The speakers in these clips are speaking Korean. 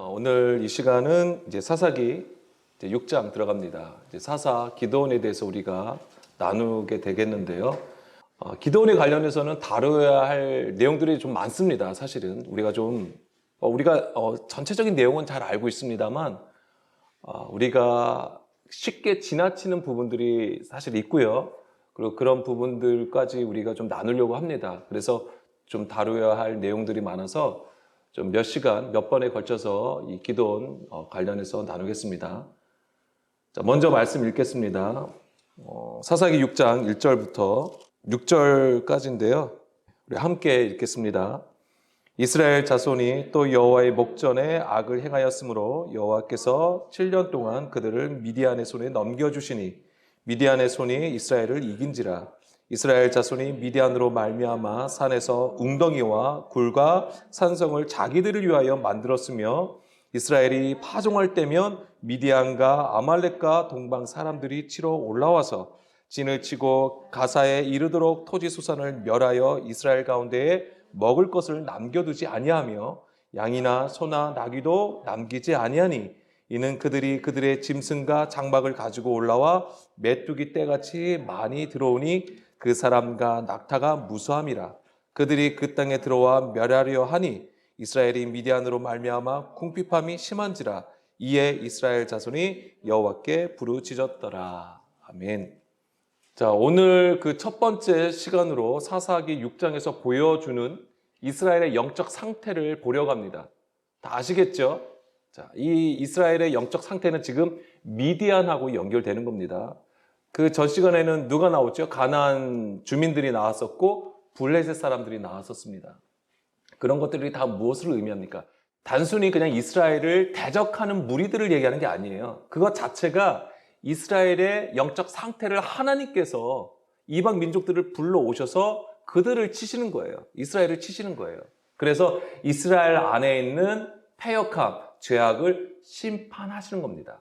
오늘 이 시간은 이제 사사기 6장 들어갑니다. 이제 사사 기드온에 대해서 우리가 나누게 되겠는데요. 기드온에 관련해서는 다뤄야 할 내용들이 좀 많습니다. 사실은 우리가 전체적인 내용은 잘 알고 있습니다만 우리가 쉽게 지나치는 부분들이 사실 있고요. 그리고 그런 부분들까지 우리가 좀 나누려고 합니다. 그래서 좀 다뤄야 할 내용들이 많아서 좀 몇 시간, 몇 번에 걸쳐서 이 기드온 관련해서 나누겠습니다. 자, 먼저 말씀 읽겠습니다. 사사기 6장 1절부터 6절까지인데요. 우리 함께 읽겠습니다. 이스라엘 자손이 또 여호와의 목전에 악을 행하였으므로 여호와께서 7년 동안 그들을 미디안의 손에 넘겨주시니 미디안의 손이 이스라엘을 이긴지라. 이스라엘 자손이 미디안으로 말미암아 산에서 웅덩이와 굴과 산성을 자기들을 위하여 만들었으며 이스라엘이 파종할 때면 미디안과 아말렉과 동방 사람들이 치러 올라와서 진을 치고 가사에 이르도록 토지 수산을 멸하여 이스라엘 가운데에 먹을 것을 남겨두지 아니하며 양이나 소나 나귀도 남기지 아니하니 이는 그들이 그들의 짐승과 장막을 가지고 올라와 메뚜기 떼같이 많이 들어오니 그 사람과 낙타가 무수함이라. 그들이 그 땅에 들어와 멸하려 하니 이스라엘이 미디안으로 말미암아 궁핍함이 심한지라. 이에 이스라엘 자손이 여호와께 부르짖었더라. 아멘. 자, 오늘 그 첫 번째 시간으로 사사기 6장에서 보여주는 이스라엘의 영적 상태를 보려고 합니다. 다 아시겠죠? 자, 이 이스라엘의 영적 상태는 지금 미디안하고 연결되는 겁니다. 그 전 시간에는 누가 나왔죠? 가나안 주민들이 나왔었고 블레셋 사람들이 나왔었습니다. 그런 것들이 다 무엇을 의미합니까? 단순히 그냥 이스라엘을 대적하는 무리들을 얘기하는 게 아니에요. 그것 자체가 이스라엘의 영적 상태를 하나님께서 이방 민족들을 불러오셔서 그들을 치시는 거예요. 이스라엘을 치시는 거예요. 그래서 이스라엘 안에 있는 패역함, 죄악을 심판하시는 겁니다.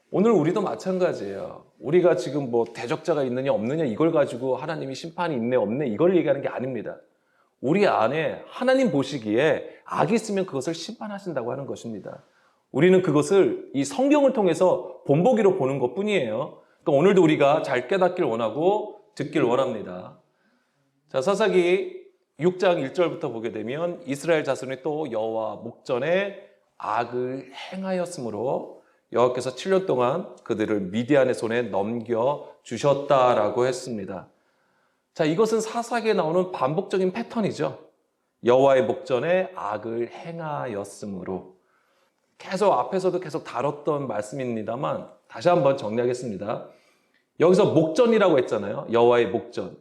오늘 우리도 마찬가지예요. 우리가 지금 뭐 대적자가 있느냐 없느냐 이걸 가지고 하나님이 심판이 있네 없네 이걸 얘기하는 게 아닙니다. 우리 안에 하나님 보시기에 악이 있으면 그것을 심판하신다고 하는 것입니다. 우리는 그것을 이 성경을 통해서 본보기로 보는 것뿐이에요. 그러니까 오늘도 우리가 잘 깨닫길 원하고 듣길 원합니다. 자, 사사기 6장 1절부터 보게 되면 이스라엘 자손이 또 여호와 목전에 악을 행하였으므로 여호와께서 7년 동안 그들을 미디안의 손에 넘겨주셨다라고 했습니다. 자, 이것은 사사기에 나오는 반복적인 패턴이죠. 여호와의 목전에 악을 행하였으므로. 계속 앞에서도 계속 다뤘던 말씀입니다만 다시 한번 정리하겠습니다. 여기서 목전이라고 했잖아요. 여호와의 목전.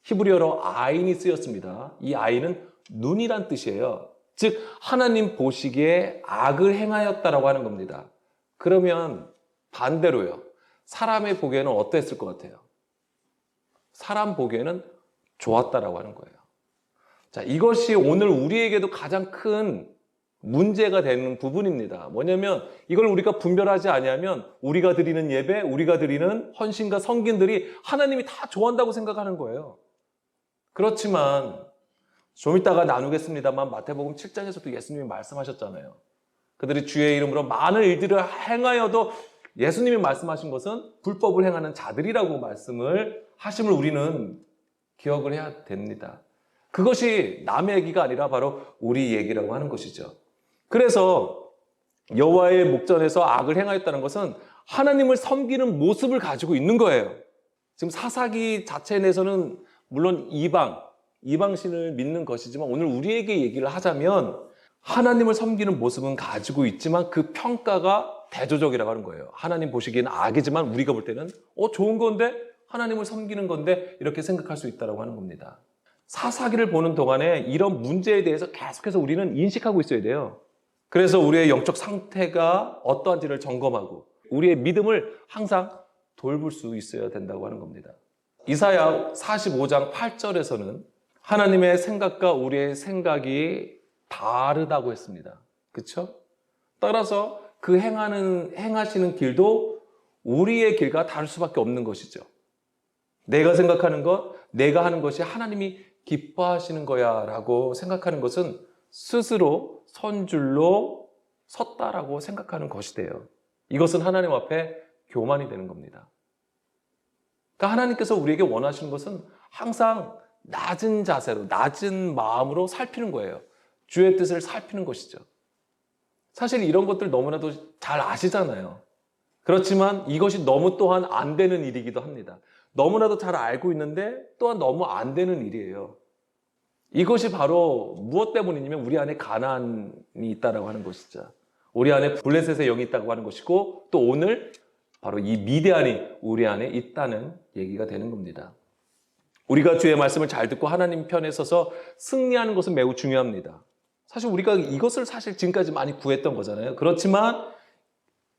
히브리어로 아인이 쓰였습니다. 이 아인은 눈이란 뜻이에요. 즉 하나님 보시기에 악을 행하였다라고 하는 겁니다. 그러면 반대로요. 사람의 보기에는 어땠을 것 같아요? 사람 보기에는 좋았다라고 하는 거예요. 자, 이것이 오늘 우리에게도 가장 큰 문제가 되는 부분입니다. 뭐냐면 이걸 우리가 분별하지 않으면 우리가 드리는 예배, 우리가 드리는 헌신과 성긴들이 하나님이 다 좋아한다고 생각하는 거예요. 그렇지만 좀 이따가 나누겠습니다만 마태복음 7장에서도 예수님이 말씀하셨잖아요. 그들이 주의 이름으로 많은 일들을 행하여도 예수님이 말씀하신 것은 불법을 행하는 자들이라고 말씀을 하심을 우리는 기억을 해야 됩니다. 그것이 남의 얘기가 아니라 바로 우리 얘기라고 하는 것이죠. 그래서 여호와의 목전에서 악을 행하였다는 것은 하나님을 섬기는 모습을 가지고 있는 거예요. 지금 사사기 자체 내에서는 물론 이방신을 믿는 것이지만 오늘 우리에게 얘기를 하자면 하나님을 섬기는 모습은 가지고 있지만 그 평가가 대조적이라고 하는 거예요. 하나님 보시기에는 악이지만 우리가 볼 때는 좋은 건데 하나님을 섬기는 건데 이렇게 생각할 수 있다고 하는 겁니다. 사사기를 보는 동안에 이런 문제에 대해서 계속해서 우리는 인식하고 있어야 돼요. 그래서 우리의 영적 상태가 어떠한지를 점검하고 우리의 믿음을 항상 돌볼 수 있어야 된다고 하는 겁니다. 이사야 45장 8절에서는 하나님의 생각과 우리의 생각이 다르다고 했습니다. 그렇죠? 따라서 그 행하시는 길도 우리의 길과 다를 수밖에 없는 것이죠. 내가 생각하는 것, 내가 하는 것이 하나님이 기뻐하시는 거야 라고 생각하는 것은 스스로 선줄로 섰다라고 생각하는 것이 돼요. 이것은 하나님 앞에 교만이 되는 겁니다. 그러니까 하나님께서 우리에게 원하시는 것은 항상 낮은 자세로, 낮은 마음으로 살피는 거예요. 주의 뜻을 살피는 것이죠. 사실 이런 것들 너무나도 잘 아시잖아요. 그렇지만 이것이 너무 또한 안 되는 일이기도 합니다. 너무나도 잘 알고 있는데 또한 너무 안 되는 일이에요. 이것이 바로 무엇 때문이냐면 우리 안에 가난이 있다라고 하는 것이죠. 우리 안에 블레셋의 영이 있다고 하는 것이고 또 오늘 바로 이 미디안이 우리 안에 있다는 얘기가 되는 겁니다. 우리가 주의 말씀을 잘 듣고 하나님 편에 서서 승리하는 것은 매우 중요합니다. 사실 우리가 이것을 사실 지금까지 많이 구했던 거잖아요. 그렇지만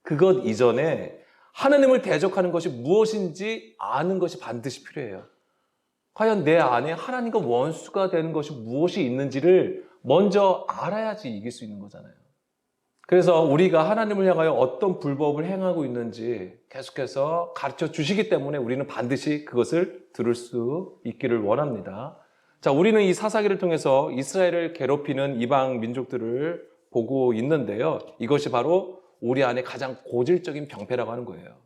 그것 이전에 하나님을 대적하는 것이 무엇인지 아는 것이 반드시 필요해요. 과연 내 안에 하나님과 원수가 되는 것이 무엇이 있는지를 먼저 알아야지 이길 수 있는 거잖아요. 그래서 우리가 하나님을 향하여 어떤 불법을 행하고 있는지 계속해서 가르쳐 주시기 때문에 우리는 반드시 그것을 들을 수 있기를 원합니다. 자, 우리는 이 사사기를 통해서 이스라엘을 괴롭히는 이방 민족들을 보고 있는데요. 이것이 바로 우리 안에 가장 고질적인 병폐라고 하는 거예요.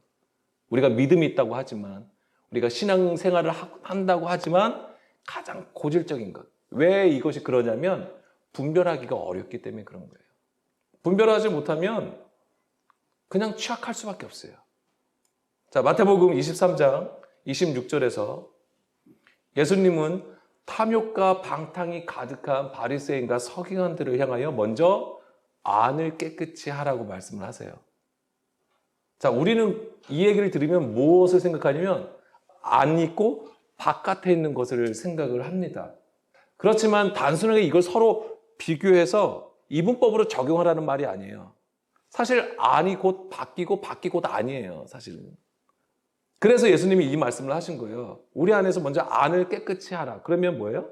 우리가 믿음이 있다고 하지만, 우리가 신앙생활을 한다고 하지만 가장 고질적인 것. 왜 이것이 그러냐면 분별하기가 어렵기 때문에 그런 거예요. 분별하지 못하면 그냥 취약할 수밖에 없어요. 자, 마태복음 23장 26절에서 예수님은 탐욕과 방탕이 가득한 바리새인과 서기관들을 향하여 먼저 안을 깨끗이 하라고 말씀을 하세요. 자, 우리는 이 얘기를 들으면 무엇을 생각하냐면 안 있고 바깥에 있는 것을 생각을 합니다. 그렇지만 단순하게 이걸 서로 비교해서 이분법으로 적용하라는 말이 아니에요. 사실 안이 곧 바뀌고 바뀌고 곧 아니에요, 사실은. 그래서 예수님이 이 말씀을 하신 거예요. 우리 안에서 먼저 안을 깨끗이 하라. 그러면 뭐예요?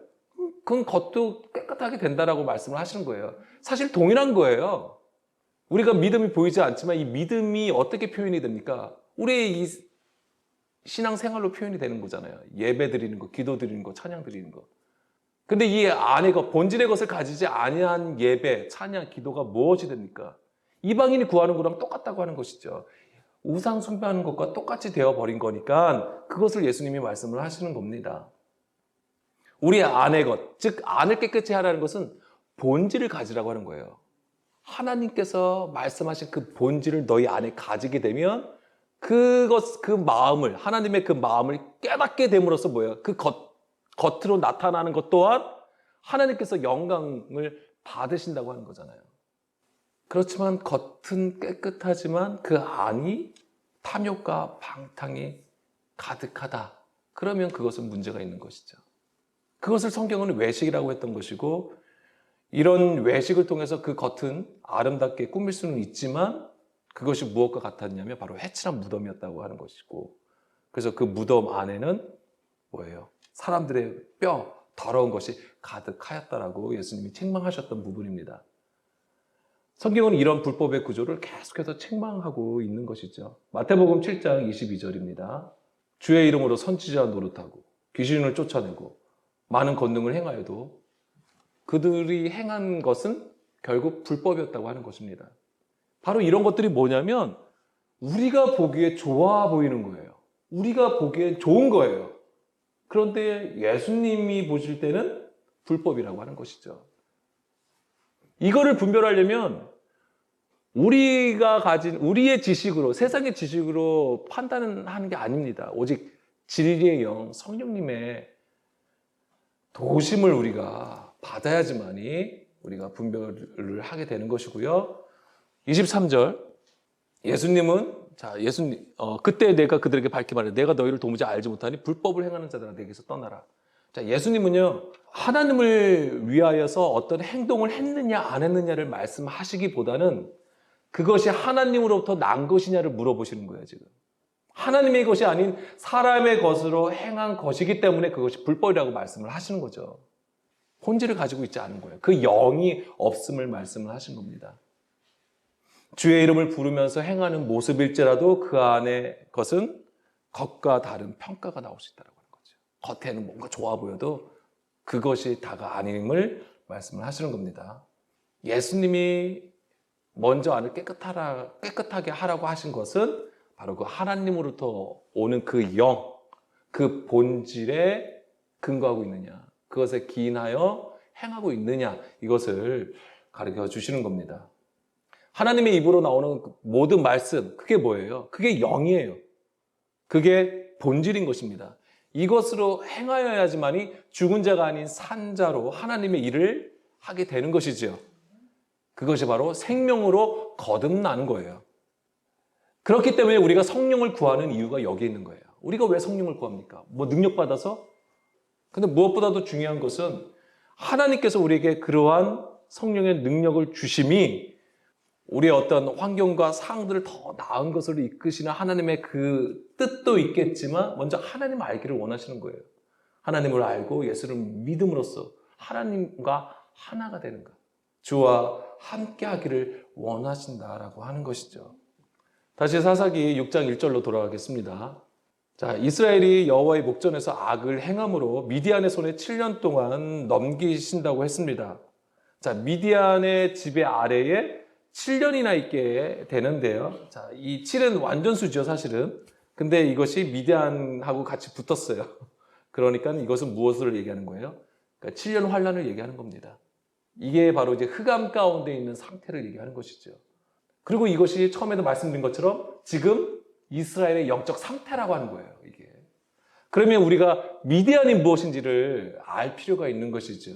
그건 겉도 깨끗하게 된다라고 말씀을 하시는 거예요. 사실 동일한 거예요. 우리가 믿음이 보이지 않지만 이 믿음이 어떻게 표현이 됩니까? 우리의 이 신앙생활로 표현이 되는 거잖아요. 예배 드리는 거, 기도 드리는 거, 찬양 드리는 거. 근데 이 안의 것, 본질의 것을 가지지 아니한 예배, 찬양, 기도가 무엇이 됩니까? 이방인이 구하는 거랑 똑같다고 하는 것이죠. 우상 숭배하는 것과 똑같이 되어버린 거니까 그것을 예수님이 말씀을 하시는 겁니다. 우리 안의 것, 즉 안을 깨끗이 하라는 것은 본질을 가지라고 하는 거예요. 하나님께서 말씀하신 그 본질을 너희 안에 가지게 되면 그 마음을, 하나님의 그 마음을 깨닫게 됨으로써 뭐예요? 그 겉으로 나타나는 것 또한 하나님께서 영광을 받으신다고 하는 거잖아요. 그렇지만 겉은 깨끗하지만 그 안이 탐욕과 방탕이 가득하다. 그러면 그것은 문제가 있는 것이죠. 그것을 성경은 외식이라고 했던 것이고 이런 외식을 통해서 그 겉은 아름답게 꾸밀 수는 있지만 그것이 무엇과 같았냐면 바로 해칠한 무덤이었다고 하는 것이고 그래서 그 무덤 안에는 뭐예요? 사람들의 뼈, 더러운 것이 가득하였다라고 예수님이 책망하셨던 부분입니다. 성경은 이런 불법의 구조를 계속해서 책망하고 있는 것이죠. 마태복음 7장 22절입니다. 주의 이름으로 선지자 노릇하고 귀신을 쫓아내고 많은 권능을 행하여도 그들이 행한 것은 결국 불법이었다고 하는 것입니다. 바로 이런 것들이 뭐냐면 우리가 보기에 좋아 보이는 거예요. 우리가 보기에 좋은 거예요. 그런데 예수님이 보실 때는 불법이라고 하는 것이죠. 이거를 분별하려면 우리가 가진 우리의 지식으로 세상의 지식으로 판단하는 게 아닙니다. 오직 진리의 영 성령님의 도심을 우리가 받아야지만이 우리가 분별을 하게 되는 것이고요. 23절 예수님은 그때 내가 그들에게 밝히 말해 내가 너희를 도무지 알지 못하니 불법을 행하는 자들아 내게서 떠나라. 자, 예수님은요 하나님을 위하여서 어떤 행동을 했느냐 안 했느냐를 말씀하시기보다는 그것이 하나님으로부터 난 것이냐를 물어보시는 거예요. 지금 하나님의 것이 아닌 사람의 것으로 행한 것이기 때문에 그것이 불법이라고 말씀을 하시는 거죠. 본질을 가지고 있지 않은 거예요. 그 영이 없음을 말씀을 하신 겁니다. 주의 이름을 부르면서 행하는 모습일지라도 그 안에 것은 겉과 다른 평가가 나올 수 있다는 거죠. 겉에는 뭔가 좋아 보여도 그것이 다가 아님을 말씀을 하시는 겁니다. 예수님이 먼저 안을 깨끗하게 하라고 하신 것은 바로 그 하나님으로부터 오는 그 영, 그 본질에 근거하고 있느냐, 그것에 기인하여 행하고 있느냐, 이것을 가르쳐 주시는 겁니다. 하나님의 입으로 나오는 모든 말씀, 그게 뭐예요? 그게 영이에요. 그게 본질인 것입니다. 이것으로 행하여야지만이 죽은 자가 아닌 산 자로 하나님의 일을 하게 되는 것이죠. 그것이 바로 생명으로 거듭나는 거예요. 그렇기 때문에 우리가 성령을 구하는 이유가 여기 있는 거예요. 우리가 왜 성령을 구합니까? 뭐 능력받아서? 근데 무엇보다도 중요한 것은 하나님께서 우리에게 그러한 성령의 능력을 주심이 우리의 어떤 환경과 상황들을 더 나은 것으로 이끄시는 하나님의 그 뜻도 있겠지만 먼저 하나님을 알기를 원하시는 거예요. 하나님을 알고 예수를 믿음으로써 하나님과 하나가 되는 것, 주와 함께 하기를 원하신다라고 하는 것이죠. 다시 사사기 6장 1절로 돌아가겠습니다. 자, 이스라엘이 여호와의 목전에서 악을 행함으로 미디안의 손에 7년 동안 넘기신다고 했습니다. 자, 미디안의 지배 아래에 7년이나 있게 되는데요. 자, 이 7은 완전수죠, 사실은. 근데 이것이 미디안하고 같이 붙었어요. 그러니까 이것은 무엇을 얘기하는 거예요? 그러니까 7년 환란을 얘기하는 겁니다. 이게 바로 이제 흑암 가운데 있는 상태를 얘기하는 것이죠. 그리고 이것이 처음에도 말씀드린 것처럼 지금 이스라엘의 영적 상태라고 하는 거예요, 이게. 그러면 우리가 미디안이 무엇인지를 알 필요가 있는 것이죠.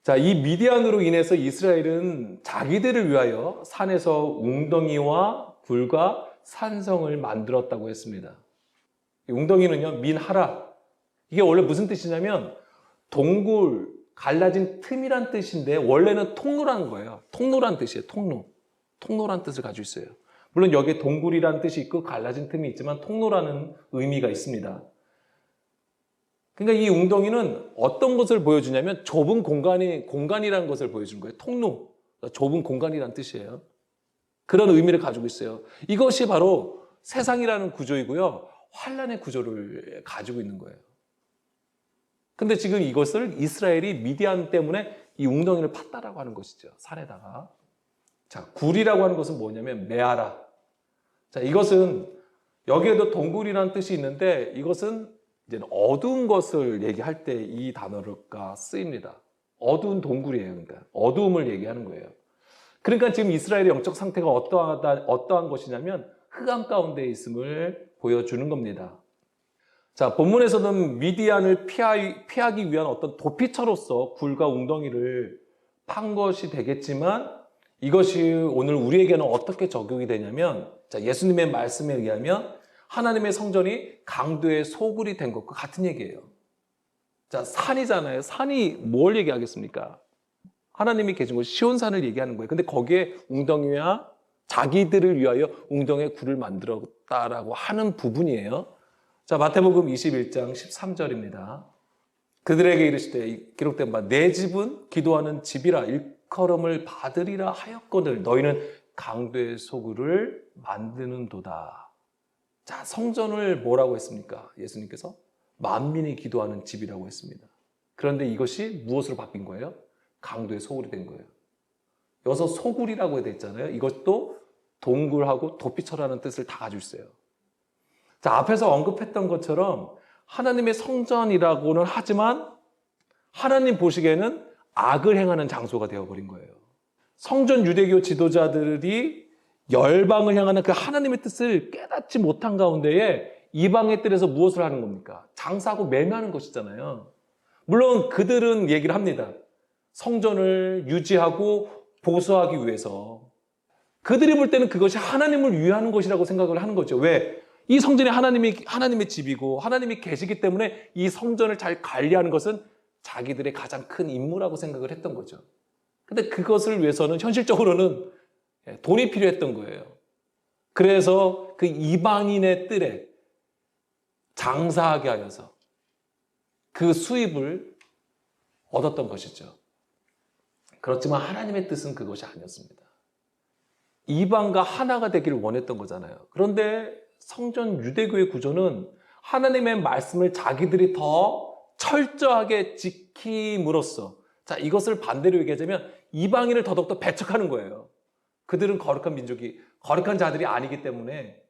자, 이 미디안으로 인해서 이스라엘은 자기들을 위하여 산에서 웅덩이와 굴과 산성을 만들었다고 했습니다. 이 웅덩이는요, 민하라. 이게 원래 무슨 뜻이냐면 동굴, 갈라진 틈이란 뜻인데 원래는 통로라는 거예요. 통로란 뜻이에요, 통로. 통로란 뜻을 가지고 있어요. 물론 여기에 동굴이라는 뜻이 있고 갈라진 틈이 있지만 통로라는 의미가 있습니다. 그러니까 이 웅덩이는 어떤 것을 보여주냐면 좁은 공간이라는 것을 보여주는 거예요. 통로, 좁은 공간이라는 뜻이에요. 그런 의미를 가지고 있어요. 이것이 바로 세상이라는 구조이고요. 환란의 구조를 가지고 있는 거예요. 근데 지금 이것을 이스라엘이 미디안 때문에 이 웅덩이를 팠다라고 하는 것이죠. 산에다가. 자, 굴이라고 하는 것은 뭐냐면 메아라. 자, 이것은 여기에도 동굴이라는 뜻이 있는데 이것은 이제 어두운 것을 얘기할 때 이 단어가 쓰입니다. 어두운 동굴이에요. 그러니까 어두움을 얘기하는 거예요. 그러니까 지금 이스라엘의 영적 상태가 어떠한 것이냐면 흑암 가운데 있음을 보여주는 겁니다. 자, 본문에서는 미디안을 피하기 위한 어떤 도피처로서 굴과 웅덩이를 판 것이 되겠지만 이것이 오늘 우리에게는 어떻게 적용이 되냐면, 자, 예수님의 말씀에 의하면 하나님의 성전이 강도의 소굴이 된 것과 같은 얘기예요. 자, 산이잖아요. 산이 뭘 얘기하겠습니까? 하나님이 계신 곳 시온산을 얘기하는 거예요. 근데 거기에 웅덩이와 자기들을 위하여 웅덩이에 굴을 만들었다라고 하는 부분이에요. 자, 마태복음 21장 13절입니다. 그들에게 이르시되 기록된 바 내 집은 기도하는 집이라 일컬음을 받으리라 하였거늘 너희는 강도의 소굴을 만드는도다. 자, 성전을 뭐라고 했습니까? 예수님께서 만민이 기도하는 집이라고 했습니다. 그런데 이것이 무엇으로 바뀐 거예요? 강도의 소굴이 된 거예요. 여기서 소굴이라고 되어 있잖아요. 이것도 동굴하고 도피처라는 뜻을 다 가지고 있어요. 자, 앞에서 언급했던 것처럼 하나님의 성전이라고는 하지만 하나님 보시기에는 악을 행하는 장소가 되어버린 거예요. 성전 유대교 지도자들이 열방을 향하는 그 하나님의 뜻을 깨닫지 못한 가운데에 이방의 뜰에서 무엇을 하는 겁니까? 장사하고 매매하는 것이잖아요. 물론 그들은 얘기를 합니다. 성전을 유지하고 보수하기 위해서. 그들이 볼 때는 그것이 하나님을 위하는 것이라고 생각을 하는 거죠. 왜? 이 성전이 하나님의 집이고 하나님이 계시기 때문에 이 성전을 잘 관리하는 것은 자기들의 가장 큰 임무라고 생각을 했던 거죠. 근데 그것을 위해서는 현실적으로는 돈이 필요했던 거예요. 그래서 그 이방인의 뜰에 장사하게 하여서 그 수입을 얻었던 것이죠. 그렇지만 하나님의 뜻은 그것이 아니었습니다. 이방과 하나가 되기를 원했던 거잖아요. 그런데 성전 유대교의 구조는 하나님의 말씀을 자기들이 더 철저하게 지킴으로써, 자, 이것을 반대로 얘기하자면 이방인을 더더욱더 배척하는 거예요. 그들은 거룩한 민족이, 거룩한 자들이 아니기 때문에,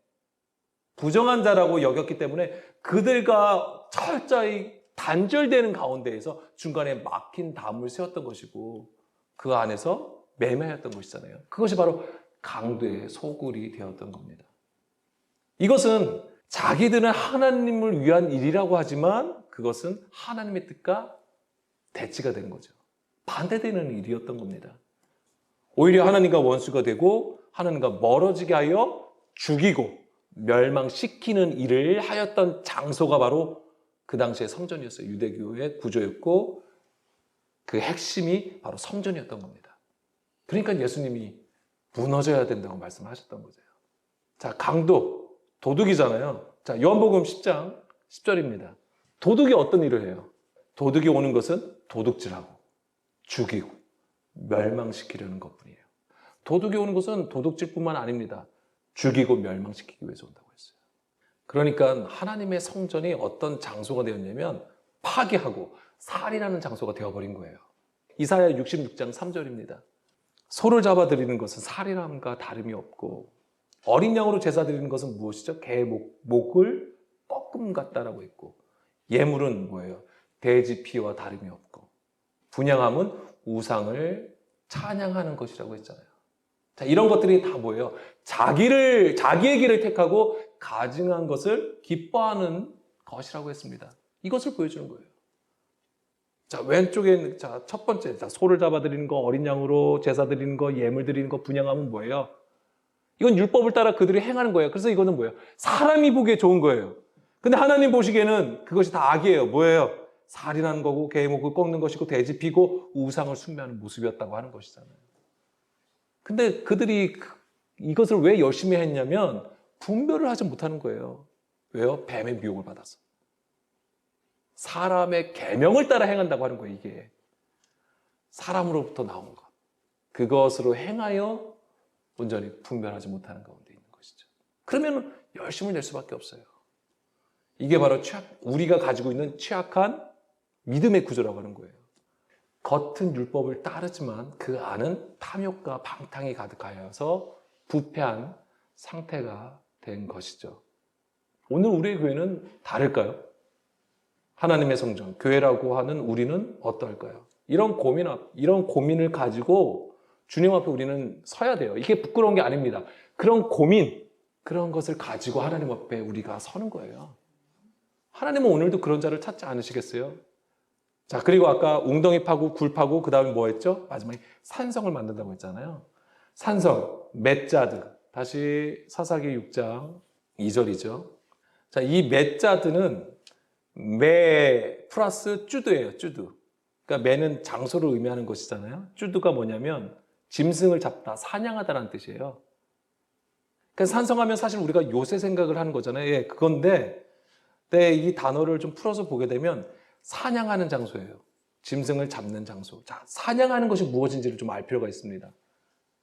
부정한 자라고 여겼기 때문에 그들과 철저히 단절되는 가운데에서 중간에 막힌 담을 세웠던 것이고, 그 안에서 매매했던 것이잖아요. 그것이 바로 강도의 소굴이 되었던 겁니다. 이것은 자기들은 하나님을 위한 일이라고 하지만 그것은 하나님의 뜻과 대치가 된 거죠. 반대되는 일이었던 겁니다. 오히려 하나님과 원수가 되고 하나님과 멀어지게 하여 죽이고 멸망시키는 일을 하였던 장소가 바로 그 당시의 성전이었어요. 유대교의 구조였고 그 핵심이 바로 성전이었던 겁니다. 그러니까 예수님이 무너져야 된다고 말씀하셨던 거죠. 자, 강도, 도둑이잖아요. 자, 요한복음 10장 10절입니다. 도둑이 어떤 일을 해요? 도둑이 오는 것은 도둑질하고 죽이고 멸망시키려는 것뿐이에요. 도둑이 오는 것은 도둑질뿐만 아닙니다. 죽이고 멸망시키기 위해서 온다고 했어요. 그러니까 하나님의 성전이 어떤 장소가 되었냐면 파괴하고 살인하는 장소가 되어버린 거예요. 이사야 66장 3절입니다. 소를 잡아 드리는 것은 살인함과 다름이 없고 어린 양으로 제사 드리는 것은 무엇이죠? 개의 목을 꺾음 같다라고 했고 예물은 뭐예요? 돼지 피와 다름이 없고 분향함은 우상을 찬양하는 것이라고 했잖아요. 자, 이런 것들이 다 뭐예요? 자기의 길을 택하고 가증한 것을 기뻐하는 것이라고 했습니다. 이것을 보여주는 거예요. 자, 왼쪽에 첫 번째, 소를 잡아 드리는 거, 어린 양으로 제사 드리는 거, 예물 드리는 거, 분향함은 뭐예요? 이건 율법을 따라 그들이 행하는 거예요. 그래서 이거는 뭐예요? 사람이 보기에 좋은 거예요. 근데 하나님 보시기에는 그것이 다 악이에요. 뭐예요? 살인하는 거고, 개의 목을 꺾는 것이고, 돼지 피고, 우상을 숭배하는 모습이었다고 하는 것이잖아요. 근데 그들이 이것을 왜 열심히 했냐면 분별을 하지 못하는 거예요. 왜요? 뱀의 미혹을 받아서. 사람의 계명을 따라 행한다고 하는 거예요, 이게. 사람으로부터 나온 것. 그것으로 행하여 온전히 분별하지 못하는 가운데 있는 것이죠. 그러면 열심을 낼 수밖에 없어요. 이게 바로 우리가 가지고 있는 취약한 믿음의 구조라고 하는 거예요. 겉은 율법을 따르지만 그 안은 탐욕과 방탕이 가득하여서 부패한 상태가 된 것이죠. 오늘 우리의 교회는 다를까요? 하나님의 성전, 교회라고 하는 우리는 어떨까요? 이런 고민을 가지고 주님 앞에 우리는 서야 돼요. 이게 부끄러운 게 아닙니다. 그런 고민, 그런 것을 가지고 하나님 앞에 우리가 서는 거예요. 하나님은 오늘도 그런 자를 찾지 않으시겠어요? 자, 그리고 아까 웅덩이 파고 굴 파고 그 다음에 뭐 했죠? 마지막에 산성을 만든다고 했잖아요. 산성, 맷자드. 다시 사사기 6장 2절이죠. 자, 이 맷자드는 매 플러스 쭈드예요. 쭈드. 그러니까 매는 장소를 의미하는 것이잖아요. 쭈드가 뭐냐면 짐승을 잡다, 사냥하다라는 뜻이에요. 그러니까 산성하면 사실 우리가 요새 생각을 하는 거잖아요. 예, 그건데 이 단어를 좀 풀어서 보게 되면 사냥하는 장소예요. 짐승을 잡는 장소. 자, 사냥하는 것이 무엇인지를 좀 알 필요가 있습니다.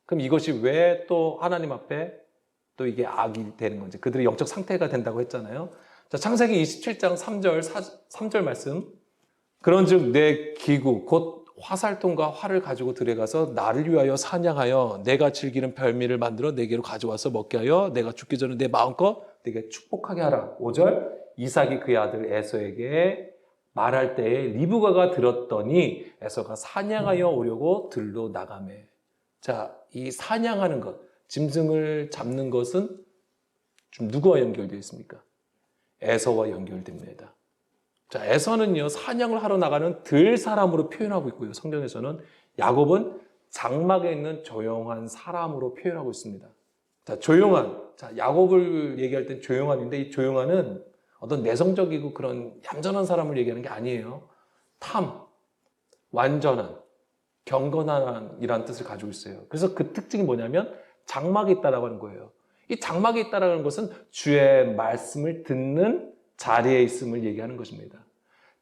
그럼 이것이 왜 또 하나님 앞에 또 이게 악이 되는 건지, 그들의 영적 상태가 된다고 했잖아요. 자, 창세기 27장 3절 말씀. 그런즉 내 기구 곧 화살통과 활을 가지고 들어가서 나를 위하여 사냥하여 내가 즐기는 별미를 만들어 내게로 가져와서 먹게 하여 내가 죽기 전에 내 마음껏 내게 축복하게 하라. 5절 이삭이 그의 아들 에서에게 말할 때에 리브가가 들었더니 에서가 사냥하여 오려고 들로 나가매. 자, 이 사냥하는 것, 짐승을 잡는 것은 좀 누구와 연결되어 있습니까? 에서와 연결됩니다. 자, 에서는요, 사냥을 하러 나가는 들 사람으로 표현하고 있고요. 성경에서는 야곱은 장막에 있는 조용한 사람으로 표현하고 있습니다. 자, 조용한. 자, 야곱을 얘기할 땐 조용한인데 이 조용한은 어떤 내성적이고 그런 얌전한 사람을 얘기하는 게 아니에요. 탐, 완전한, 경건한이라는 뜻을 가지고 있어요. 그래서 그 특징이 뭐냐면 장막에 있다라고 하는 거예요. 이 장막에 있다라는 것은 주의 말씀을 듣는 자리에 있음을 얘기하는 것입니다.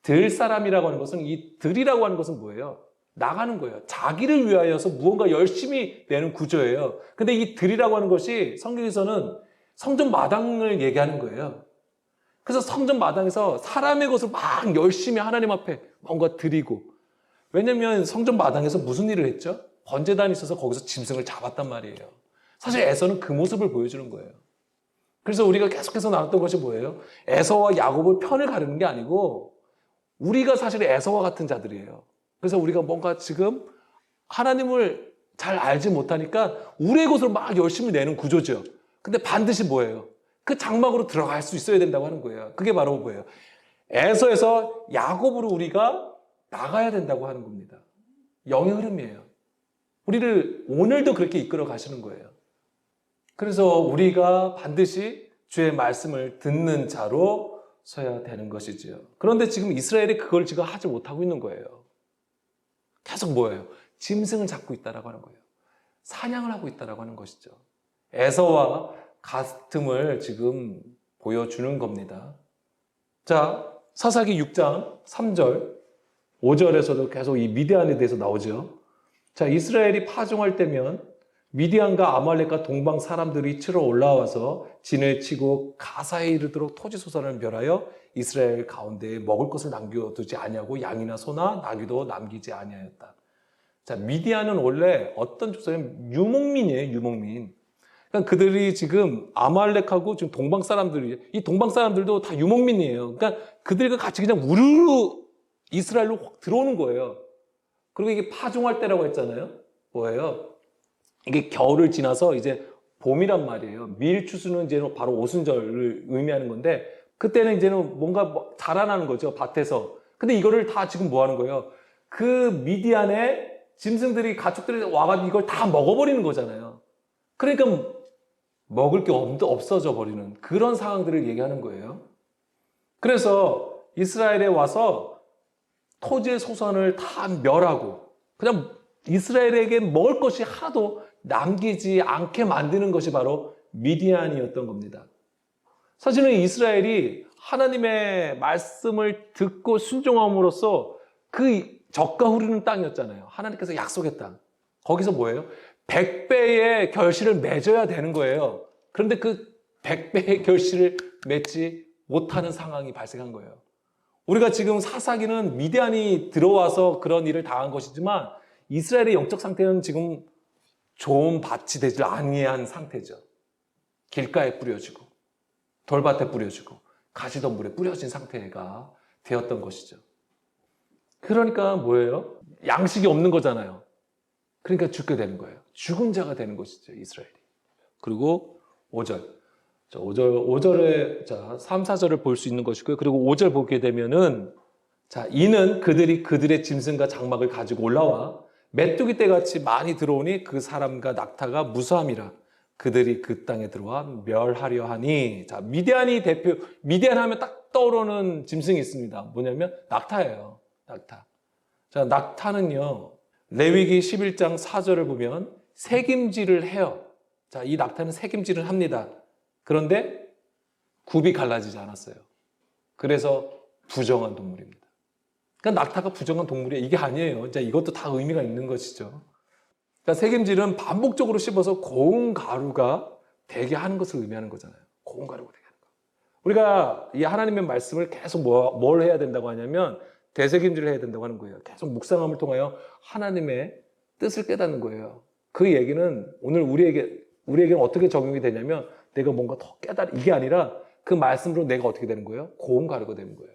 들 사람이라고 하는 것은, 이 들이라고 하는 것은 뭐예요? 나가는 거예요. 자기를 위하여서 무언가 열심히 내는 구조예요. 근데 이 들이라고 하는 것이 성경에서는 성전 마당을 얘기하는 거예요. 그래서 성전 마당에서 사람의 것을 막 열심히 하나님 앞에 뭔가 드리고, 왜냐면 성전 마당에서 무슨 일을 했죠? 번제단이 있어서 거기서 짐승을 잡았단 말이에요. 사실 에서는 그 모습을 보여주는 거예요. 그래서 우리가 계속해서 나눴던 것이 뭐예요? 에서와 야곱을 편을 가르는 게 아니고 우리가 사실 에서와 같은 자들이에요. 그래서 우리가 뭔가 지금 하나님을 잘 알지 못하니까 우리의 것으로 막 열심히 내는 구조죠. 근데 반드시 뭐예요? 그 장막으로 들어갈 수 있어야 된다고 하는 거예요. 그게 바로 뭐예요? 에서에서 야곱으로 우리가 나가야 된다고 하는 겁니다. 영의 흐름이에요. 우리를 오늘도 그렇게 이끌어 가시는 거예요. 그래서 우리가 반드시 주의 말씀을 듣는 자로 서야 되는 것이지요. 그런데 지금 이스라엘이 그걸 지금 하지 못하고 있는 거예요. 계속 뭐예요? 짐승을 잡고 있다라고 하는 거예요. 사냥을 하고 있다라고 하는 것이죠. 에서와 같음을 지금 보여주는 겁니다. 자, 사사기 6장 3절, 5절에서도 계속 이 미디안에 대해서 나오죠. 자, 이스라엘이 파종할 때면 미디안과 아말렉과 동방 사람들이 치러 올라와서 진을 치고 가사에 이르도록 토지소산을 멸하여 이스라엘 가운데에 먹을 것을 남겨두지 아니하고 양이나 소나 나귀도 남기지 아니하였다. 자, 미디안은 원래 어떤 족속이냐면 유목민이에요, 유목민. 그러니까 그들이 지금 아말렉하고 지금 동방 사람들이, 이 동방 사람들도 다 유목민이에요. 그러니까 그들과 같이 그냥 우르르 이스라엘로 확 들어오는 거예요. 그리고 이게 파종할 때라고 했잖아요. 뭐예요? 이게 겨울을 지나서 이제 봄이란 말이에요. 밀추수는 이제 바로 오순절을 의미하는 건데, 그때는 이제는 뭔가 자라나는 거죠, 밭에서. 근데 이거를 다 지금 뭐 하는 거예요? 그 미디안의 짐승들이, 가축들이 와가지고 이걸 다 먹어버리는 거잖아요. 그러니까 먹을 게 없어져 버리는 그런 상황들을 얘기하는 거예요. 그래서 이스라엘에 와서 토지의 소산을 다 멸하고 그냥 이스라엘에게 먹을 것이 하나도 남기지 않게 만드는 것이 바로 미디안이었던 겁니다. 사실은 이스라엘이 하나님의 말씀을 듣고 순종함으로써 그 젖과 흐르는 땅이었잖아요. 하나님께서 약속의 땅. 거기서 뭐예요? 100배의 결실을 맺어야 되는 거예요. 그런데 그 100배의 결실을 맺지 못하는 상황이 발생한 거예요. 우리가 지금 사사기는 미디안이 들어와서 그런 일을 당한 것이지만 이스라엘의 영적 상태는 지금 좋은 밭이 되지 아니한 상태죠. 길가에 뿌려지고 돌밭에 뿌려지고 가시덤불에 뿌려진 상태가 되었던 것이죠. 그러니까 뭐예요? 양식이 없는 거잖아요. 그러니까 죽게 되는 거예요. 죽은 자가 되는 것이죠, 이스라엘이. 그리고 5절. 자, 5절에, 자, 3, 4절을 볼 수 있는 것이고요. 그리고 5절 보게 되면은, 자, 이는 그들이 그들의 짐승과 장막을 가지고 올라와 메뚜기 떼같이 많이 들어오니 그 사람과 낙타가 무수함이라. 그들이 그 땅에 들어와 멸하려 하니. 자, 미디안 하면 딱 떠오르는 짐승이 있습니다. 뭐냐면 낙타예요. 낙타. 자, 낙타는요, 레위기 11장 4절을 보면 색임질을 해요. 자, 이 낙타는 색임질을 합니다. 그런데 굽이 갈라지지 않았어요. 그래서 부정한 동물입니다. 그러니까 낙타가 부정한 동물이 이게 아니에요. 자, 이것도 다 의미가 있는 것이죠. 그러니까 색임질은 반복적으로 씹어서 고운 가루가 되게 하는 것을 의미하는 거잖아요. 고운 가루가 되게 하는 거. 우리가 이 하나님의 말씀을 계속 뭘 해야 된다고 하냐면 되새김질을 해야 된다고 하는 거예요. 계속 묵상함을 통하여 하나님의 뜻을 깨닫는 거예요. 그 얘기는 오늘 우리에게는 어떻게 적용이 되냐면 내가 뭔가 더 이게 아니라 그 말씀으로 내가 어떻게 되는 거예요? 고운 가루가 되는 거예요.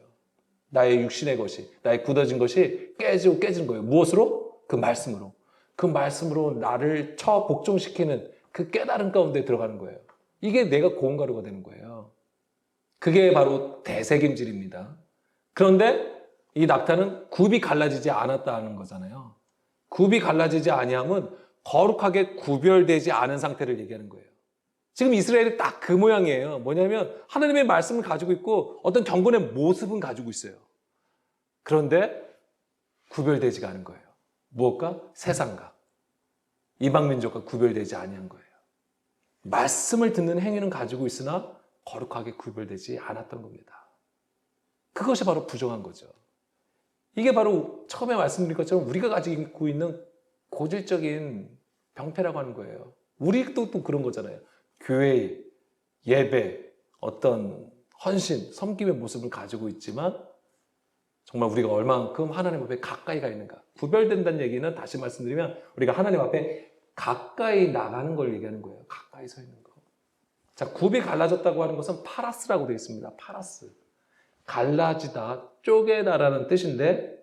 나의 육신의 것이, 나의 굳어진 것이 깨지는 거예요. 무엇으로? 그 말씀으로. 그 말씀으로 나를 복종시키는 그 깨달음 가운데 들어가는 거예요. 이게 내가 고운 가루가 되는 거예요. 그게 바로 되새김질입니다. 그런데 이 낙타는 굽이 갈라지지 않았다는 거잖아요. 굽이 갈라지지 아니함은 거룩하게 구별되지 않은 상태를 얘기하는 거예요. 지금 이스라엘이 딱 그 모양이에요. 뭐냐면 하나님의 말씀을 가지고 있고 어떤 경건의 모습은 가지고 있어요. 그런데 구별되지가 않은 거예요. 무엇과? 세상과 이방민족과 구별되지 아니한 거예요. 말씀을 듣는 행위는 가지고 있으나 거룩하게 구별되지 않았던 겁니다. 그것이 바로 부정한 거죠. 이게 바로 처음에 말씀드린 것처럼 우리가 가지고 있는 고질적인 병폐라고 하는 거예요. 우리도 또 그런 거잖아요. 교회, 예배, 어떤 헌신, 섬김의 모습을 가지고 있지만 정말 우리가 얼만큼 하나님 앞에 가까이 가 있는가. 구별된다는 얘기는 다시 말씀드리면 우리가 하나님 앞에 가까이 나가는 걸 얘기하는 거예요. 가까이 서 있는 거. 자, 굽이 갈라졌다고 하는 것은 파라스라고 되어 있습니다. 파라스. 갈라지다, 쪼개다라는 뜻인데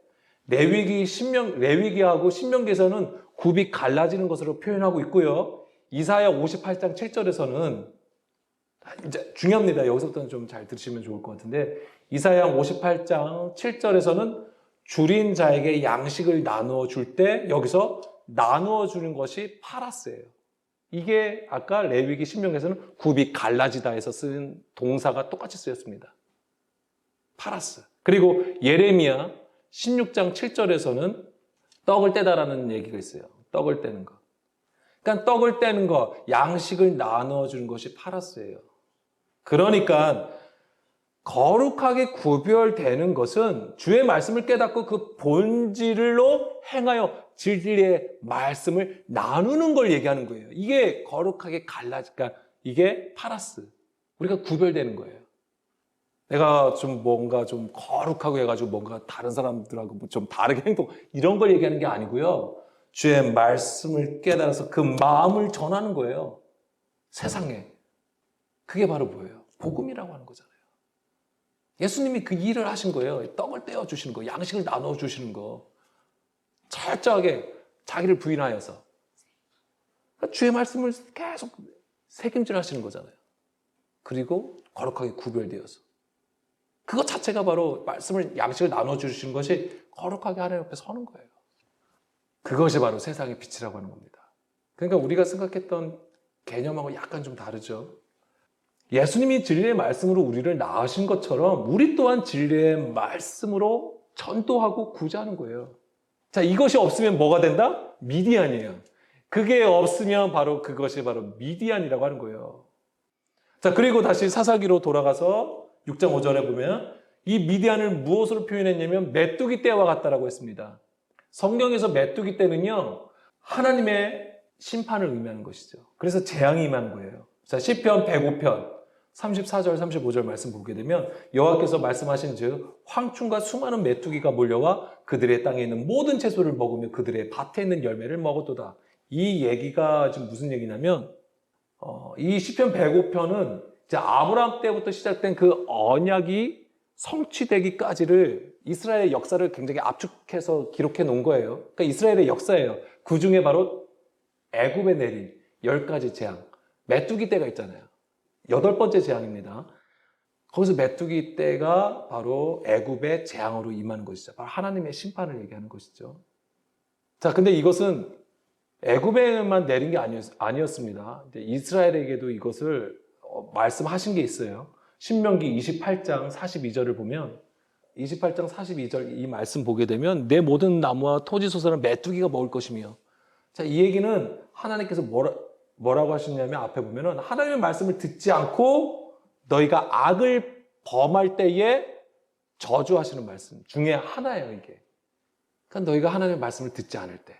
레위기하고 신명기에서는 굽이 갈라지는 것으로 표현하고 있고요. 이사야 58장 7절에서는 이제 중요합니다. 여기서부터는 좀 잘 들으시면 좋을 것 같은데 이사야 58장 7절에서는 줄인 자에게 양식을 나누어 줄 때 여기서 나누어 주는 것이 파라스예요. 이게 아까 레위기 신명에서는 굽이 갈라지다에서 쓴 동사가 똑같이 쓰였습니다. 파라스. 그리고 예레미야 16장 7절에서는 떡을 떼다라는 얘기가 있어요. 떡을 떼는 거. 그러니까 떡을 떼는 거, 양식을 나누어 주는 것이 파라스예요. 그러니까 거룩하게 구별되는 것은 주의 말씀을 깨닫고 그 본질로 행하여 진리의 말씀을 나누는 걸 얘기하는 거예요. 이게 거룩하게 갈라지니까 이게 파라스. 우리가 구별되는 거예요. 내가 좀 뭔가 좀 거룩하고 해가지고 뭔가 다른 사람들하고 좀 다르게 행동 이런 걸 얘기하는 게 아니고요. 주의 말씀을 깨달아서 그 마음을 전하는 거예요. 세상에. 그게 바로 뭐예요? 복음이라고 하는 거잖아요. 예수님이 그 일을 하신 거예요. 떡을 떼어 주시는 거, 양식을 나눠 주시는 거. 철저하게 자기를 부인하여서. 그러니까 주의 말씀을 계속 새김질 하시는 거잖아요. 그리고 거룩하게 구별되어서. 그것 자체가 바로 말씀을, 양식을 나눠 주시는 것이 거룩하게 하나님 앞에 서는 거예요. 그것이 바로 세상의 빛이라고 하는 겁니다. 그러니까 우리가 생각했던 개념하고 약간 좀 다르죠. 예수님이 진리의 말씀으로 우리를 낳으신 것처럼 우리 또한 진리의 말씀으로 전도하고 구제하는 거예요. 자, 이것이 없으면 뭐가 된다? 미디안이에요. 그게 없으면 바로 그것이 바로 미디안이라고 하는 거예요. 자, 그리고 다시 사사기로 돌아가서 6장 5절에 보면 이 미디안을 무엇으로 표현했냐면 메뚜기 떼와 같다라고 했습니다. 성경에서 메뚜기 떼는요, 하나님의 심판을 의미하는 것이죠. 그래서 재앙이 임하는 거예요. 자, 시편 105편 34절 35절 말씀 보게 되면 여호와께서 말씀하신 즉 황충과 수많은 메뚜기가 몰려와 그들의 땅에 있는 모든 채소를 먹으며 그들의 밭에 있는 열매를 먹었도다. 이 얘기가 지금 무슨 얘기냐면 이 시편 105편은 이제 아브라함 때부터 시작된 그 언약이 성취되기까지를 이스라엘의 역사를 굉장히 압축해서 기록해 놓은 거예요. 그러니까 이스라엘의 역사예요. 그 중에 바로 애굽에 내린 10가지 재앙, 메뚜기 떼가 있잖아요. 8번째 재앙입니다. 거기서 메뚜기 떼가 바로 애굽의 재앙으로 임하는 것이죠. 바로 하나님의 심판을 얘기하는 것이죠. 자, 근데 이것은 애굽에만 내린 게 아니었습니다. 이스라엘에게도 이것을 말씀하신 게 있어요. 신명기 28장 42절을 보면 28장 42절 이 말씀 보게 되면 내 모든 나무와 토지 소산은 메뚜기가 먹을 것이며, 자, 이 얘기는 하나님께서 뭐라고 하시냐면 앞에 보면은 하나님의 말씀을 듣지 않고 너희가 악을 범할 때에 저주하시는 말씀 중에 하나예요, 이게. 그러니까 너희가 하나님의 말씀을 듣지 않을 때,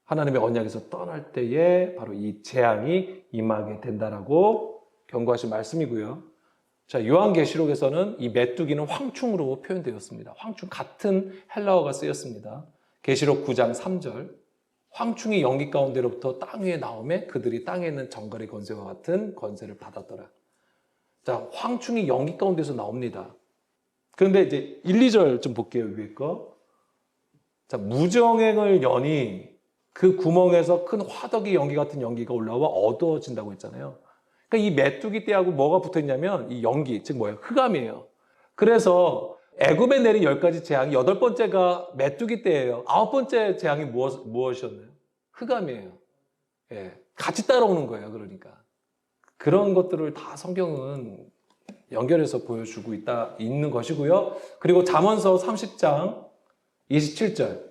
하나님의 언약에서 떠날 때에 바로 이 재앙이 임하게 된다라고 경고하신 말씀이고요. 자, 요한계시록에서는 이 메뚜기는 황충으로 표현되었습니다. 황충 같은 헬라어가 쓰였습니다. 계시록 9장 3절. 황충이 연기 가운데로부터 땅 위에 나오매 그들이 땅에 있는 정갈의 권세와 같은 권세를 받았더라. 자, 황충이 연기 가운데서 나옵니다. 그런데 이제 1, 2절 좀 볼게요, 위에 거. 자, 무정행을 여니 그 구멍에서 큰 화덕이 연기 같은 연기가 올라와 어두워진다고 했잖아요. 그러니까 이 메뚜기 떼하고 뭐가 붙어 있냐면 이 연기, 즉 뭐예요? 흑암이에요. 그래서 애굽에 내린 10가지 재앙이 8번째가 메뚜기 떼예요. 9번째 재앙이 무엇이었나요? 흑암이에요. 예, 같이 따라오는 거예요. 그러니까 그런 것들을 다 성경은 연결해서 보여주고 있는 것이고요. 그리고 잠언서 30장 27절.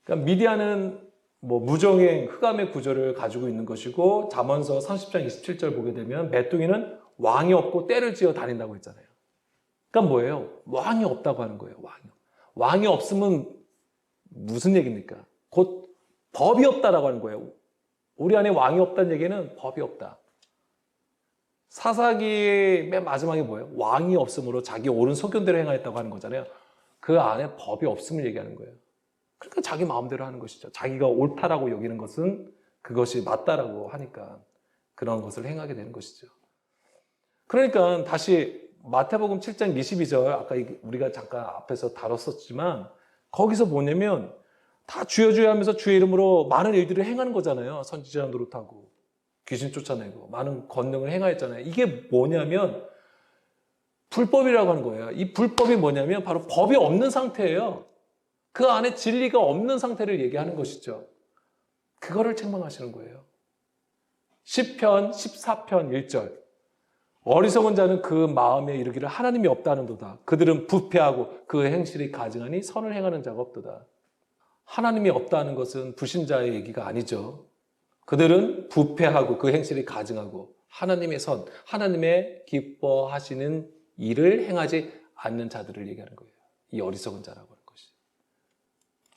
그러니까 미디안은 무정행, 흑암의 구조를 가지고 있는 것이고, 잠언서 30장 27절 보게 되면 메뚜기는 왕이 없고 떼를 지어 다닌다고 했잖아요. 그러니까 뭐예요? 왕이 없다고 하는 거예요. 왕이 없으면 무슨 얘기입니까? 곧 법이 없다라고 하는 거예요. 우리 안에 왕이 없다는 얘기는 법이 없다. 사사기 맨 마지막에 뭐예요? 왕이 없으므로 자기 옳은 소견대로 행하였다고 하는 거잖아요. 그 안에 법이 없음을 얘기하는 거예요. 그러니까 자기 마음대로 하는 것이죠. 자기가 옳다라고 여기는 것은 그것이 맞다라고 하니까 그런 것을 행하게 되는 것이죠. 그러니까 다시 마태복음 7장 22절, 아까 우리가 잠깐 앞에서 다뤘었지만 거기서 뭐냐면 다 주여 주여 하면서 주의 이름으로 많은 일들을 행하는 거잖아요. 선지자 노릇하고 귀신 쫓아내고 많은 권능을 행하였잖아요. 이게 뭐냐면 불법이라고 하는 거예요. 이 불법이 뭐냐면 바로 법이 없는 상태예요. 그 안에 진리가 없는 상태를 얘기하는 것이죠. 그거를 책망하시는 거예요. 시편 14편 1절. 어리석은 자는 그 마음에 이르기를 하나님이 없다는도다. 그들은 부패하고 그 행실이 가증하니 선을 행하는 자가 없도다. 하나님이 없다는 것은 불신자의 얘기가 아니죠. 그들은 부패하고 그 행실이 가증하고 하나님의 선, 하나님의 기뻐하시는 일을 행하지 않는 자들을 얘기하는 거예요. 이 어리석은 자라고 하는 것이.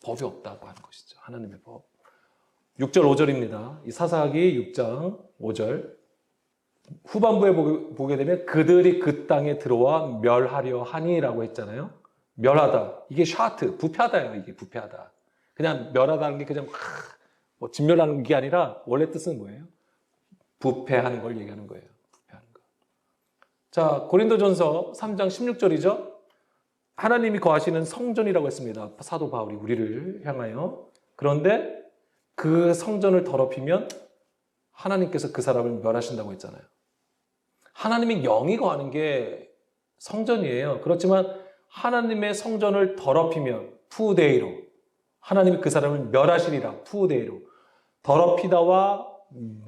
법이 없다고 하는 것이죠. 하나님의 법. 6절 5절입니다. 이 사사기 6장 5절. 후반부에 보게 되면 그들이 그 땅에 들어와 멸하려 하니라고 했잖아요. 멸하다. 이게 샤트, 부패하다예요. 이게 부패하다. 그냥 멸하다는 게 그냥 뭐 진멸하는 게 아니라 원래 뜻은 뭐예요? 부패하는 걸 얘기하는 거예요. 부패하는 거. 자, 고린도전서 3장 16절이죠. 하나님이 거하시는 성전이라고 했습니다. 사도 바울이 우리를 향하여. 그런데 그 성전을 더럽히면 하나님께서 그 사람을 멸하신다고 했잖아요. 하나님의 영이 거하는 게 성전이에요. 그렇지만 하나님의 성전을 더럽히면 푸데이로 하나님이 그 사람을 멸하시리라. 푸데이로. 더럽히다와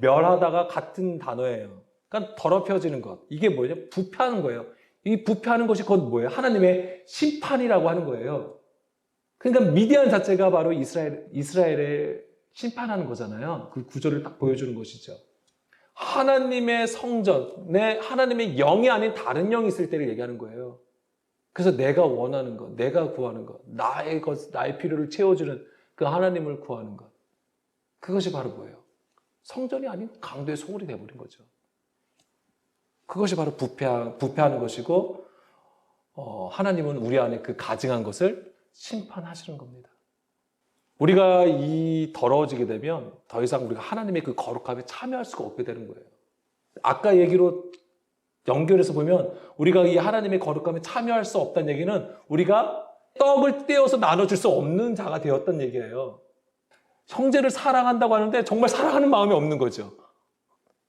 멸하다가 같은 단어예요. 그러니까 더럽혀지는 것. 이게 뭐냐? 부패하는 거예요. 이 부패하는 것이 곧 뭐예요? 하나님의 심판이라고 하는 거예요. 그러니까 미디안 자체가 바로 이스라엘의 심판하는 거잖아요. 그 구절을 딱 보여주는 것이죠. 하나님의 성전에 하나님의 영이 아닌 다른 영이 있을 때를 얘기하는 거예요. 그래서 내가 원하는 것, 내가 구하는 것, 나의 필요를 채워주는 그 하나님을 구하는 것. 그것이 바로 뭐예요? 성전이 아닌 강도의 소굴이 되어버린 거죠. 그것이 바로 부패하는 것이고, 하나님은 우리 안에 그 가증한 것을 심판하시는 겁니다. 우리가 이 더러워지게 되면 더 이상 우리가 하나님의 그 거룩함에 참여할 수가 없게 되는 거예요. 아까 얘기로 연결해서 보면 우리가 이 하나님의 거룩함에 참여할 수 없다는 얘기는 우리가 떡을 떼어서 나눠줄 수 없는 자가 되었다는 얘기예요. 형제를 사랑한다고 하는데 정말 사랑하는 마음이 없는 거죠.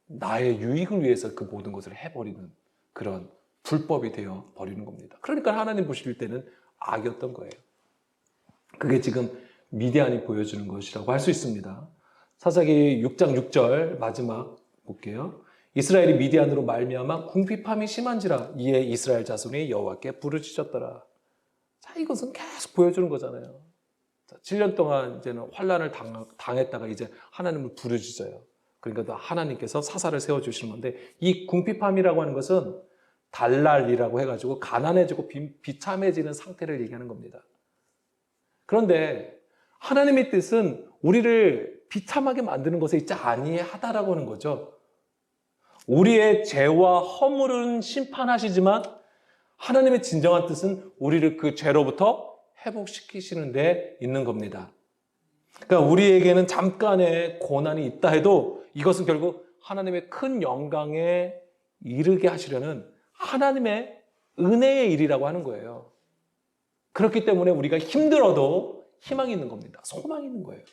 나의 유익을 위해서 그 모든 것을 해버리는 그런 불법이 되어 버리는 겁니다. 그러니까 하나님 보실 때는 악이었던 거예요. 그게 지금 미디안이 보여주는 것이라고 할 수 있습니다. 사사기 6장 6절 마지막 볼게요. 이스라엘이 미디안으로 말미암아 궁핍함이 심한지라 이에 이스라엘 자손이 여호와께 부르짖었더라. 자, 이것은 계속 보여주는 거잖아요. 자, 7년 동안 이제는 환난을 당했다가 이제 하나님을 부르짖어요. 그러니까 하나님께서 사사를 세워주시는 건데 이 궁핍함이라고 하는 것은 달랄이라고 해가지고 가난해지고 비참해지는 상태를 얘기하는 겁니다. 그런데 하나님의 뜻은 우리를 비참하게 만드는 것에 있지 아니하다라고 하는 거죠. 우리의 죄와 허물은 심판하시지만 하나님의 진정한 뜻은 우리를 그 죄로부터 회복시키시는 데 있는 겁니다. 그러니까 우리에게는 잠깐의 고난이 있다 해도 이것은 결국 하나님의 큰 영광에 이르게 하시려는 하나님의 은혜의 일이라고 하는 거예요. 그렇기 때문에 우리가 힘들어도 희망이 있는 겁니다. 소망이 있는 거예요.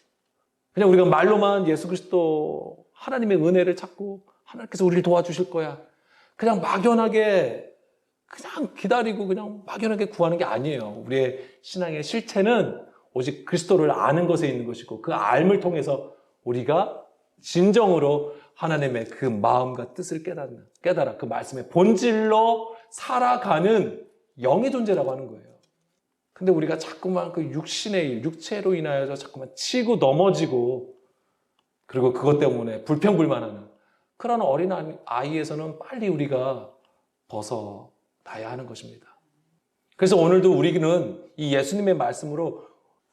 그냥 우리가 말로만 예수 그리스도 하나님의 은혜를 찾고 하나님께서 우리를 도와주실 거야. 그냥 막연하게 그냥 기다리고 그냥 막연하게 구하는 게 아니에요. 우리의 신앙의 실체는 오직 그리스도를 아는 것에 있는 것이고 그 알을 통해서 우리가 진정으로 하나님의 그 마음과 뜻을 깨달아 그 말씀의 본질로 살아가는 영의 존재라고 하는 거예요. 근데 우리가 자꾸만 그 육신의 일, 육체로 인하여서 자꾸만 치고 넘어지고 그리고 그것 때문에 불평불만하는 그런 어린 아이에서는 빨리 우리가 벗어나야 하는 것입니다. 그래서 오늘도 우리는 이 예수님의 말씀으로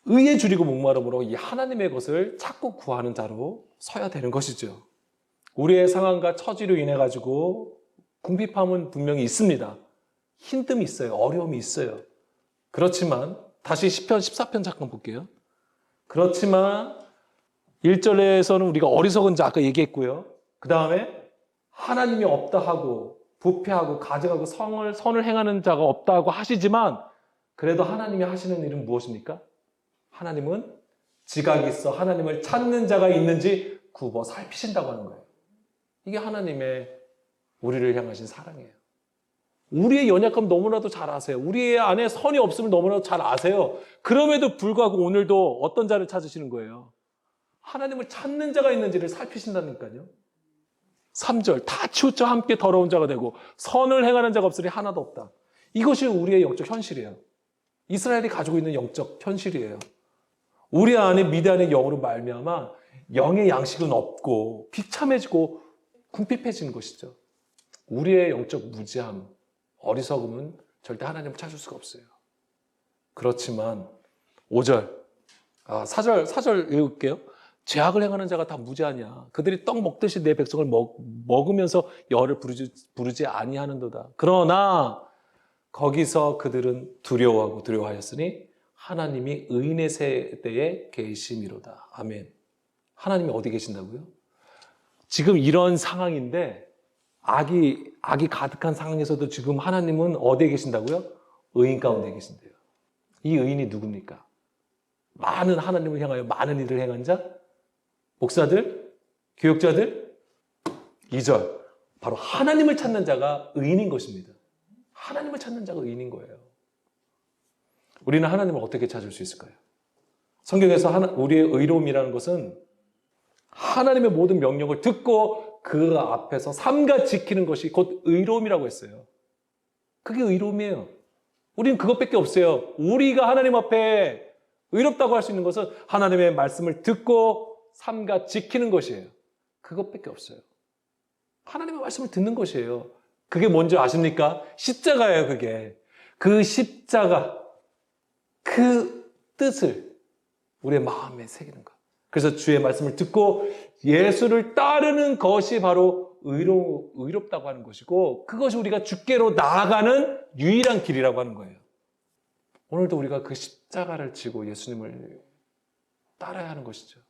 의에 줄이고 목마름으로 이 하나님의 것을 찾고 구하는 자로 서야 되는 것이죠. 우리의 상황과 처지로 인해 가지고 궁핍함은 분명히 있습니다. 힘듦이 있어요. 어려움이 있어요. 그렇지만 다시 시편 14편 잠깐 볼게요. 그렇지만 1절에서는 우리가 어리석은 자 아까 얘기했고요. 그 다음에 하나님이 없다 하고 부패하고 가증하고 선을 행하는 자가 없다고 하시지만 그래도 하나님이 하시는 일은 무엇입니까? 하나님은 지각이 있어 하나님을 찾는 자가 있는지 굽어 살피신다고 하는 거예요. 이게 하나님의 우리를 향하신 사랑이에요. 우리의 연약함 너무나도 잘 아세요. 우리의 안에 선이 없음을 너무나도 잘 아세요. 그럼에도 불구하고 오늘도 어떤 자를 찾으시는 거예요? 하나님을 찾는 자가 있는지를 살피신다니까요. 3절 다 치우쳐 함께 더러운 자가 되고 선을 행하는 자가 없으니 하나도 없다. 이것이 우리의 영적 현실이에요. 이스라엘이 가지고 있는 영적 현실이에요. 우리 안에 미대한의 영으로 말미암아 영의 양식은 없고 비참해지고 궁핍해지는 것이죠. 우리의 영적 무지함, 어리석음은 절대 하나님을 찾을 수가 없어요. 그렇지만 5절, 4절 읽을게요. 죄악을 행하는 자가 다 무죄하냐. 그들이 떡 먹듯이 내 백성을 먹으면서 여호와를 부르지 아니하는도다. 그러나 거기서 그들은 두려워하였으니 하나님이 의인의 세대에 계심이로다. 아멘. 하나님이 어디 계신다고요? 지금 이런 상황인데 악이 가득한 상황에서도 지금 하나님은 어디에 계신다고요? 의인 가운데 계신대요. 이 의인이 누굽니까? 많은 하나님을 향하여 많은 일을 행한 자? 목사들? 교육자들? 2절 바로 하나님을 찾는 자가 의인인 것입니다. 하나님을 찾는 자가 의인인 거예요. 우리는 하나님을 어떻게 찾을 수 있을까요? 성경에서 우리의 의로움이라는 것은 하나님의 모든 명령을 듣고 그 앞에서 삼가 지키는 것이 곧 의로움이라고 했어요. 그게 의로움이에요. 우리는 그것밖에 없어요. 우리가 하나님 앞에 의롭다고 할 수 있는 것은 하나님의 말씀을 듣고 삼가 지키는 것이에요. 그것밖에 없어요. 하나님의 말씀을 듣는 것이에요. 그게 뭔지 아십니까? 십자가예요, 그게. 그 십자가, 그 뜻을 우리의 마음에 새기는 것. 그래서 주의 말씀을 듣고 예수를 따르는 것이 바로 의롭다고 하는 것이고 그것이 우리가 주께로 나아가는 유일한 길이라고 하는 거예요. 오늘도 우리가 그 십자가를 지고 예수님을 따라야 하는 것이죠.